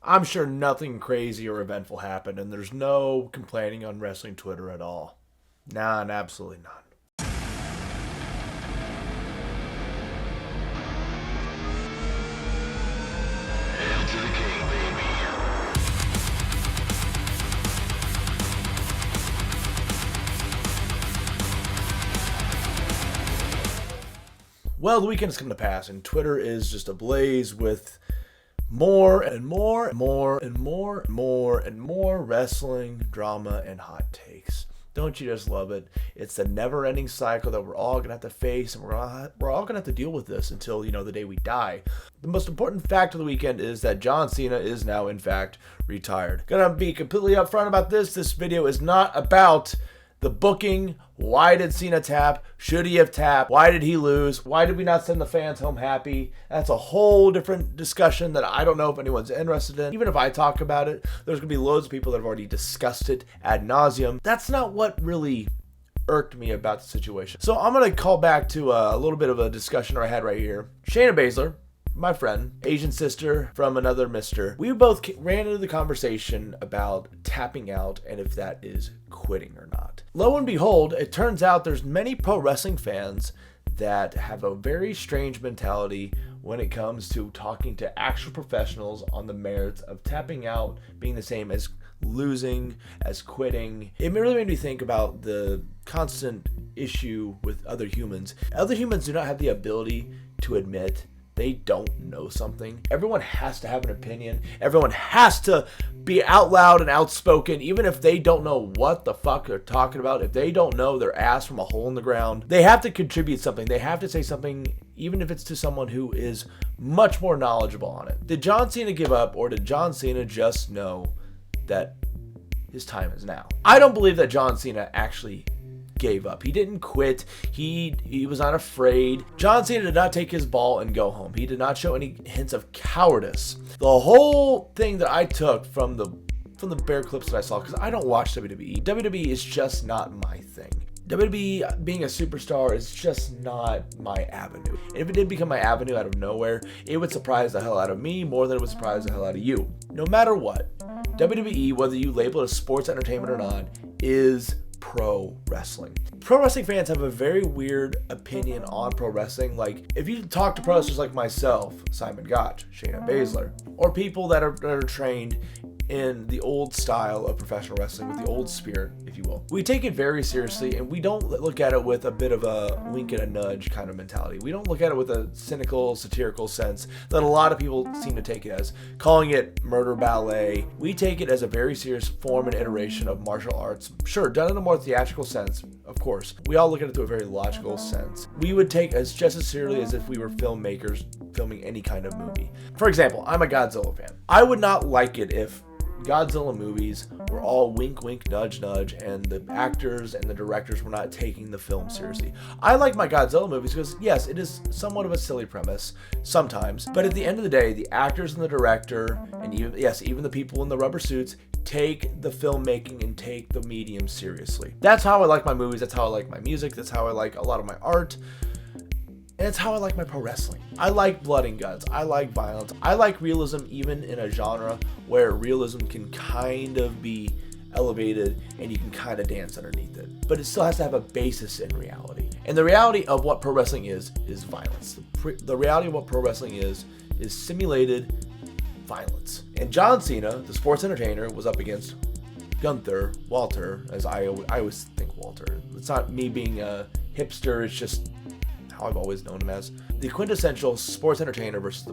I'm sure nothing crazy or eventful happened, and there's no complaining on wrestling Twitter at all. None, absolutely none. Hail to the king, baby. Well, the weekend has come to pass, and Twitter is just ablaze with more and more and more and more and more and more wrestling drama and hot takes. Don't you just love it? It's the never-ending cycle that we're all going to have to face, and we're all going to have to deal with this until, the day we die. The most important fact of the weekend is that John Cena is now, in fact, retired. Gonna be completely upfront about this. This video is not about the booking. Why did Cena tap? Should he have tapped? Why did he lose? Why did we not send the fans home happy? That's a whole different discussion that I don't know if anyone's interested in. Even if I talk about it, there's going to be loads of people that have already discussed it ad nauseum. That's not what really irked me about the situation. So I'm going to call back to a little bit of a discussion I had right here. Shayna Baszler, my friend, Asian sister from another mister, we both ran into the conversation about tapping out and if that is quitting or not. Lo and behold, it turns out there's many pro wrestling fans that have a very strange mentality when it comes to talking to actual professionals on the merits of tapping out being the same as losing, as quitting. It really made me think about the constant issue with other humans. Other humans do not have the ability to admit they don't know something. Everyone has to have an opinion. Everyone has to be out loud and outspoken, even if they don't know what the fuck they're talking about. If they don't know their ass from a hole in the ground, they have to contribute something. They have to say something, even if it's to someone who is much more knowledgeable on it. Did John Cena give up, or did John Cena just know that his time is now? I don't believe that John Cena actually gave up. He didn't quit. He was not afraid. John Cena did not take his ball and go home. He did not show any hints of cowardice. The whole thing that I took from the bare clips that I saw, because I don't watch WWE. WWE is just not my thing. WWE being a superstar is just not my avenue. And if it did become my avenue out of nowhere, it would surprise the hell out of me more than it would surprise the hell out of you. No matter what, WWE, whether you label it as sports entertainment or not, is pro wrestling. Pro wrestling fans have a very weird opinion on pro wrestling. Like, if you talk to pro wrestlers like myself, Simon Gotch, Shayna Baszler, or people that are trained in the old style of professional wrestling, with the old spirit, if you will, we take it very seriously, and we don't look at it with a bit of a wink and a nudge kind of mentality. We don't look at it with a cynical, satirical sense that a lot of people seem to take it as, calling it murder ballet. We take it as a very serious form and iteration of martial arts. Sure, done in a more theatrical sense, of course. We all look at it through a very logical sense. We would take it just as seriously as if we were filmmakers filming any kind of movie. For example, I'm a Godzilla fan. I would not like it if Godzilla movies were all wink, wink, nudge, nudge, and the actors and the directors were not taking the film seriously. I like my Godzilla movies because, yes, it is somewhat of a silly premise sometimes, but at the end of the day, the actors and the director, and even the people in the rubber suits, take the filmmaking and take the medium seriously. That's how I like my movies. That's how I like my music. That's how I like a lot of my art. And it's how I like my pro wrestling. I like blood and guts. I like violence. I like realism, even in a genre where realism can kind of be elevated and you can kind of dance underneath it. But it still has to have a basis in reality. And the reality of what pro wrestling is violence. The reality of what pro wrestling is simulated violence. And John Cena, the sports entertainer, was up against Walter, as I always think Walter. It's not me being a hipster, it's just how I've always known him as. The quintessential sports entertainer versus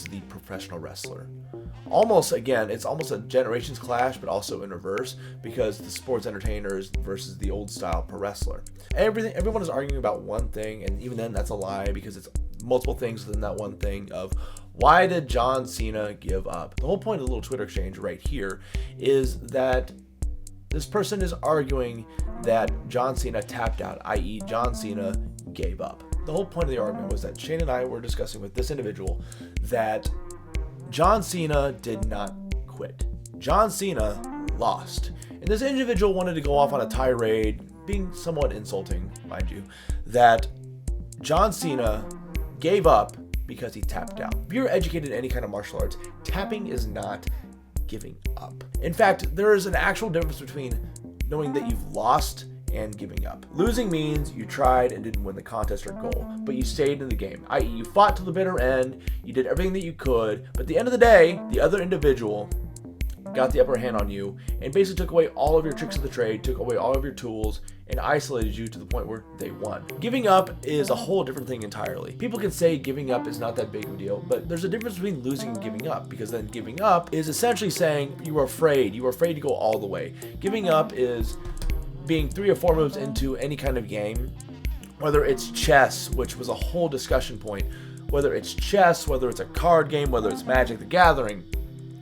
the professional wrestler. It's almost a generations clash, but also in reverse, because the sports entertainer is versus the old style pro wrestler. Everyone is arguing about one thing, and even then that's a lie, because it's multiple things within that one thing of, why did John Cena give up? The whole point of the little Twitter exchange right here is that this person is arguing that John Cena tapped out, i.e. John Cena gave up. The whole point of the argument was that Shane and I were discussing with this individual that John Cena did not quit. John Cena lost. And this individual wanted to go off on a tirade, being somewhat insulting, mind you, that John Cena gave up because he tapped out. If you're educated in any kind of martial arts, tapping is not giving up. In fact, there is an actual difference between knowing that you've lost and giving up. Losing means you tried and didn't win the contest or goal, but you stayed in the game, i.e. you fought to the bitter end, you did everything that you could, but at the end of the day, the other individual got the upper hand on you and basically took away all of your tricks of the trade, took away all of your tools, and isolated you to the point where they won. Giving up is a whole different thing entirely. People can say giving up is not that big of a deal, but there's a difference between losing and giving up, because then giving up is essentially saying you were afraid to go all the way. Giving up is being 3 or 4 moves into any kind of game, whether it's chess, which was a whole discussion point, whether it's chess, whether it's a card game, whether it's Magic the Gathering,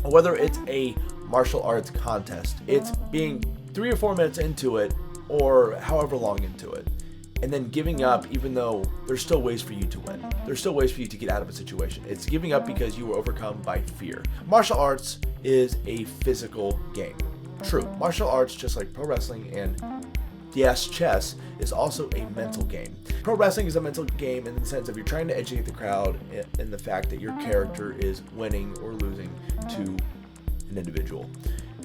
or whether it's a martial arts contest. It's being 3 or 4 minutes into it, or however long into it, and then giving up, even though there's still ways for you to win. There's still ways for you to get out of a situation. It's giving up because you were overcome by fear. Martial arts is a physical game. True, martial arts, just like pro wrestling and yes, chess, is also a mental game. Pro wrestling is a mental game in the sense of you're trying to educate the crowd in the fact that your character is winning or losing to an individual.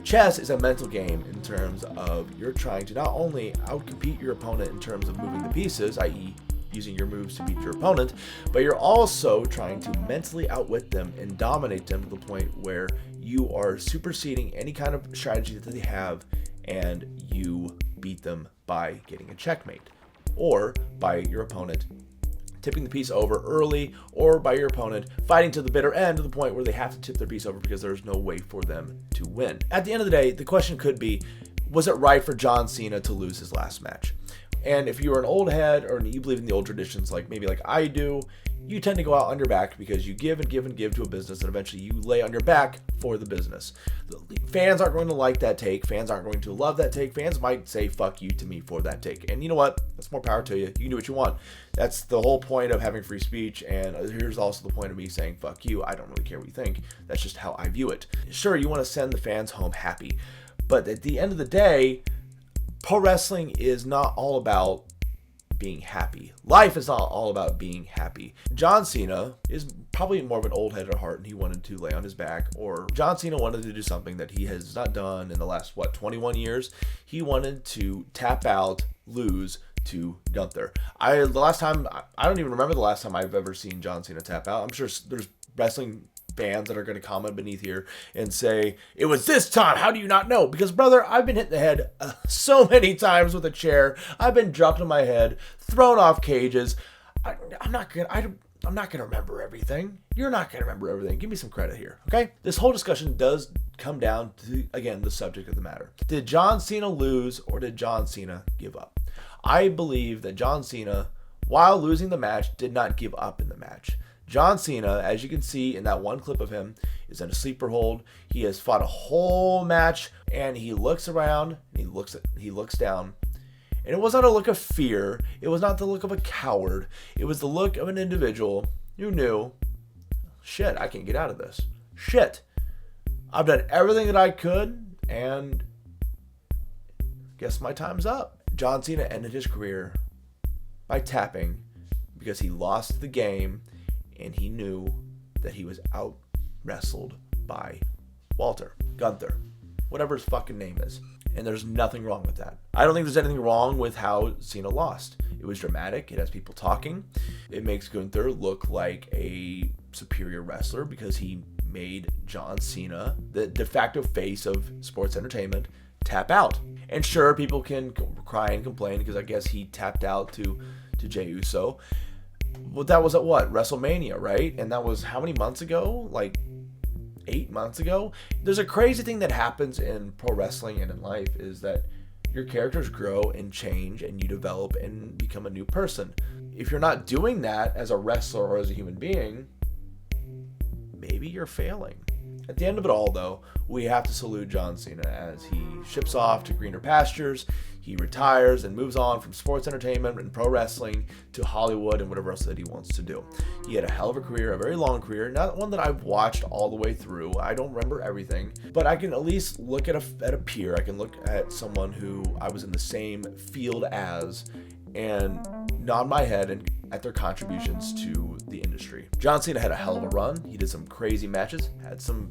Chess is a mental game in terms of you're trying to not only outcompete your opponent in terms of moving the pieces, i.e. using your moves to beat your opponent, but you're also trying to mentally outwit them and dominate them to the point where you are superseding any kind of strategy that they have and you beat them by getting a checkmate, or by your opponent tipping the piece over early, or by your opponent fighting to the bitter end to the point where they have to tip their piece over because there's no way for them to win. At the end of the day, the question could be, was it right for John Cena to lose his last match? And if you're an old head or you believe in the old traditions, like maybe like I do, you tend to go out on your back because you give and give and give to a business, and eventually you lay on your back for the business. The fans aren't going to like that take. Fans aren't going to love that take. Fans might say fuck you to me for that take. And you know what? That's more power to you. You can do what you want. That's the whole point of having free speech. And here's also the point of me saying fuck you. I don't really care what you think. That's just how I view it. Sure, you want to send the fans home happy, but at the end of the day, pro wrestling is not all about being happy. Life is not all about being happy. John Cena is probably more of an old head at heart, and he wanted to lay on his back, or John Cena wanted to do something that he has not done in the last, 21 years? He wanted to tap out, lose to Gunther. I don't even remember the last time I've ever seen John Cena tap out. I'm sure there's wrestling fans that are going to comment beneath here and say, it was this time, how do you not know? Because brother, I've been hit in the head so many times with a chair. I've been dropped on my head, thrown off cages. I'm not gonna remember everything. You're not gonna remember everything. Give me some credit here, okay? This whole discussion does come down to, again, the subject of the matter. Did John Cena lose, or did John Cena give up? I believe that John Cena, while losing the match, did not give up in the match. John Cena, as you can see in that one clip of him, is in a sleeper hold. He has fought a whole match, and he looks around, and he looks down. And it was not a look of fear. It was not the look of a coward. It was the look of an individual who knew, shit, I can't get out of this. Shit. I've done everything that I could, and guess my time's up. John Cena ended his career by tapping because he lost the game, and he knew that he was out wrestled by Gunther, whatever his fucking name is. And there's nothing wrong with that. I don't think there's anything wrong with how Cena lost. It was dramatic. It has people talking. It makes Gunther look like a superior wrestler because he made John Cena, the de facto face of sports entertainment, tap out. And sure, people can cry and complain because I guess he tapped out to Jey Uso. Well, that was at what? WrestleMania, right? And that was how many months ago? Like 8 months ago? There's a crazy thing that happens in pro wrestling and in life is that your characters grow and change and you develop and become a new person. If you're not doing that as a wrestler or as a human being, maybe you're failing. At the end of it all, though, we have to salute John Cena as he ships off to greener pastures. He retires and moves on from sports entertainment and pro wrestling to Hollywood and whatever else that he wants to do. He had a hell of a career, a very long career, not one that I've watched all the way through. I don't remember everything, but I can at least look at a peer. I can look at someone who I was in the same field as and nod my head and at their contributions to the industry. John Cena had a hell of a run. He did some crazy matches, had some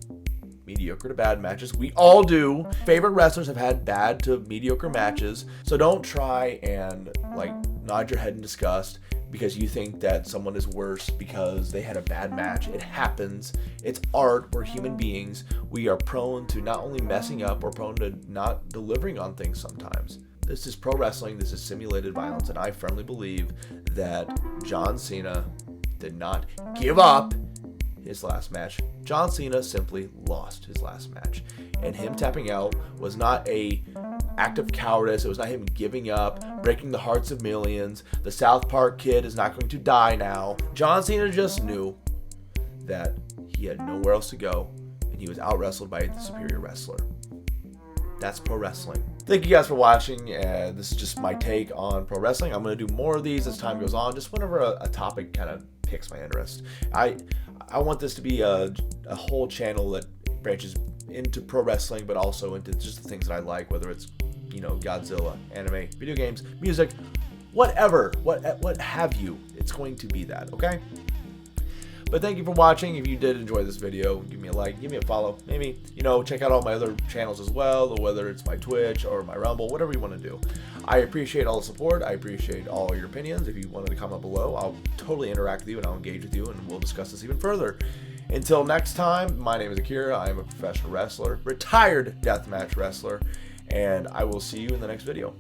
mediocre to bad matches. We all do. Favorite wrestlers have had bad to mediocre matches. So don't try and like nod your head in disgust because you think that someone is worse because they had a bad match. It happens. It's art. We're human beings. We are prone to not only messing up, we're prone to not delivering on things sometimes. This is pro wrestling. This is simulated violence. And I firmly believe that John Cena did not give up his last match. John Cena simply lost his last match. And him tapping out was not a act of cowardice. It was not him giving up, breaking the hearts of millions. The South Park kid is not going to die now. John Cena just knew that he had nowhere else to go, and he was out-wrestled by the superior wrestler. That's pro wrestling. Thank you guys for watching. This is just my take on pro wrestling. I'm going to do more of these as time goes on, just whenever a topic kind of piques my interest. I want this to be a whole channel that branches into pro wrestling, but also into just the things that I like, whether it's, you know, Godzilla, anime, video games, music, whatever, what have you. It's going to be that, okay? But thank you for watching. If you did enjoy this video, give me a like, give me a follow. Maybe, you know, check out all my other channels as well, or whether it's my Twitch or my Rumble, whatever you want to do. I appreciate all the support. I appreciate all your opinions. If you wanted to comment below, I'll totally interact with you and I'll engage with you and we'll discuss this even further. Until next time, my name is AKIRA. I am a professional wrestler, retired deathmatch wrestler, and I will see you in the next video.